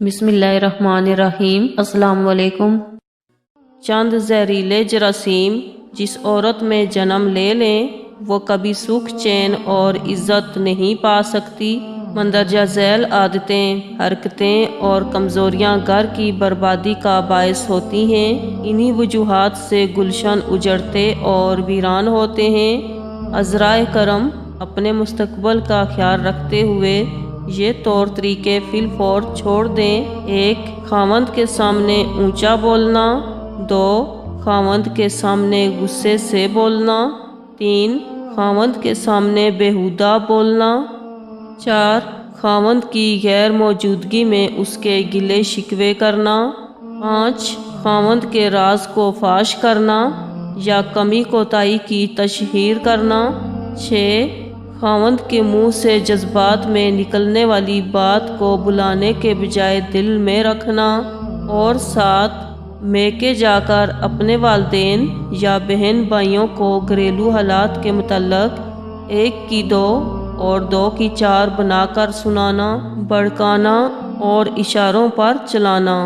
बिस्मिल्लाहिर्रहमानिर्रहीम। अस्सलाम वालेकुम। चंद जहरीले जरासीम जिस औरत में जन्म ले लें वो कभी सुख चैन और इज़्ज़त नहीं पा सकती। मंदरजा झैल आदतें, हरकतें और कमज़ोरियाँ घर की बर्बादी का बायस होती हैं। इन्हीं वजूहात से गुलशन उजड़ते और वीरान होते हैं। अज़राए करम अपने मुस्तकबल का ख्याल रखते हुए ये तौर तरीके फिलफौर छोड़ दें। 1. खावंद के सामने ऊंचा बोलना। 2. खावंद के सामने गुस्से से बोलना। 3. खावंद के सामने बेहुदा बोलना। 4. खावंद की गैर मौजूदगी में उसके गिले शिकवे करना। 5. खावंद के राज को फाश करना या कमी कोताही की तशहीर करना। 6. खावंद के मुंह से जज्बात में निकलने वाली बात को बुलाने के बजाय दिल में रखना। और 7. मैके जाकर अपने वालिदैन या बहन भाइयों को घरेलू हालात के मुतल्लक 1 की 2 और 2 की 4 बनाकर सुनाना, भड़काना और इशारों पर चलाना।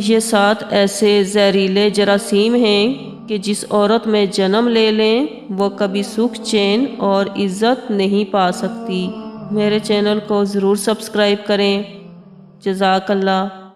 ये 7 ऐसे जहरीले जरासीम हैं कि जिस औरत में जन्म ले लें वो कभी सुख चैन और इज़्ज़त नहीं पा सकती। मेरे चैनल को ज़रूर सब्सक्राइब करें। जज़ाकल्लाह।